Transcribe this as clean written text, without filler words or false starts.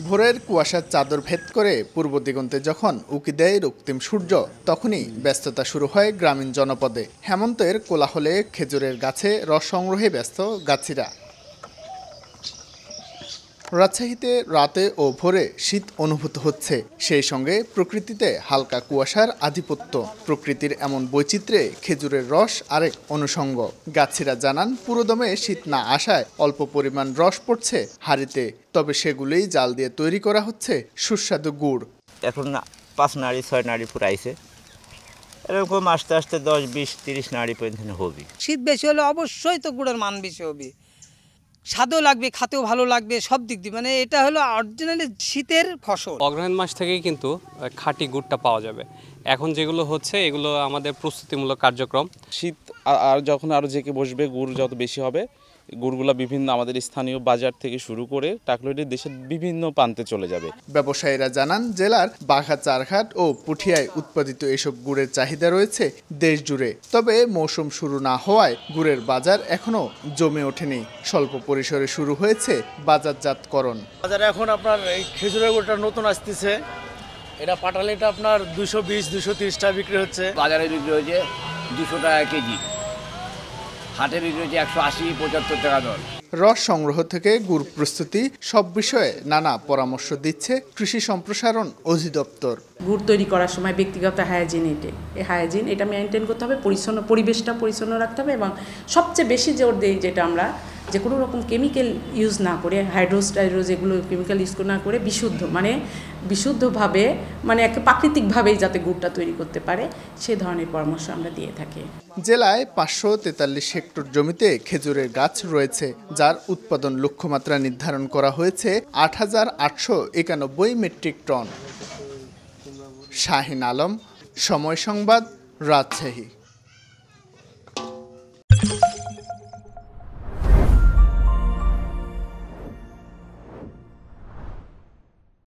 ভোরের কুয়াশার চাদর ভেদ করে পূর্ব দিগন্তে যখন উঁকি দেয় রক্তিম সূর্য, তখনই ব্যস্ততা শুরু হয় গ্রামীণ জনপদে। হেমন্তের কোলাহলে খেজুরের গাছে রস সংগ্রহে ব্যস্ত গাছিরা। রাজশাহীতে রাতে ও ভোরে শীত অনুভূত হচ্ছে, সেই সঙ্গে প্রকৃতিতে হালকা কুয়াশার আধিপত্য। প্রকৃতির এমন বৈচিত্র্যে খেজুরের রস আরেক অনুষঙ্গ। গাছিরা জানান, পুরোদমে শীত না আসায় অল্প পরিমাণ রস পড়ছে হাঁড়িতে, তবে সেগুলোই জাল দিয়ে তৈরি করা হচ্ছে সুস্বাদু গুড়। এখন 5 নাড়ি 6 নাড়ি ফুরাইছে, এরকম আস্তে আস্তে 10, 20, 30 নাড়ি পর্যন্ত হবে। শীত বেশি হলে অবশ্যই তো গুড়ের মান বেশি হবে, স্বাদও লাগবে, খাতেও ভালো লাগবে, সব দিক দিয়ে। মানে এটা হলো অরিজিনালি শীতের ফসল। অগ্রহায়ণ মাস থেকেই কিন্তু খাঁটি গুড়টা পাওয়া যাবে। এখন যেগুলো হচ্ছে এগুলো আমাদের প্রস্তুতিমূলক কার্যক্রম। শীত আর যখন আরও জেঁকে বসবে, গুড় যত বেশি হবে, গুড়গুলো বিভিন্ন আমাদের স্থানীয় বাজার থেকে শুরু করে টাকলইটি দেশের বিভিন্ন প্রান্তে চলে যাবে। ব্যবসায়ীরা জানান, জেলার বাঘা, চারঘাট ও পুঠিয়ায় উৎপাদিত এসব গুড়ের চাহিদা রয়েছে দেশ জুড়ে। তবে মৌসুম শুরু না হওয়ায় গুড়ের বাজার এখনো জমে ওঠেনি। স্বল্প পরিসরে শুরু হয়েছে বাজারজাতকরণ। বাজারে এখন আপনার এই খেজুরের গুড়টা নতুন আসতেছে, এটা পাটালিটা আপনার 220-230 টাকা বিক্রি হচ্ছে। বাজারে বিক্রি হয়েছে 200 টাকা কেজি, হাটে বিক্রি হচ্ছে 180-75 টাকা দর। রস সংগ্রহ থেকে গুড় প্রস্তুতি সব বিষয়ে নানা পরামর্শ দিচ্ছে কৃষি সম্প্রসারণ অধিদপ্তর। গুড় তৈরি করার সময় ব্যক্তিগত হাইজিন, এই হাইজিন এটা মেনটেন করতে হবে, পরিবেশটা পরিচ্ছন্ন রাখতে হবে, এবং সবচেয়ে বেশি জোর দেই যেটা আমরা যে কোনো রকম কেমিক্যাল ইউজ না করে, হাইড্রোস্টাইরোজ এগুলো কেমিক্যাল ইউজ না করে বিশুদ্ধভাবে মানে একটা প্রাকৃতিকভাবেই যাতে গুড়টা তৈরি করতে পারে, সে ধরনের পরামর্শ আমরা দিয়ে থাকি। জেলায় 543 হেক্টর জমিতে খেজুরের গাছ রয়েছে, যার উৎপাদন লক্ষ্যমাত্রা নির্ধারণ করা হয়েছে 8,891 মেট্রিক টন। শাহিন আলম, সময় সংবাদ, রাজশাহী।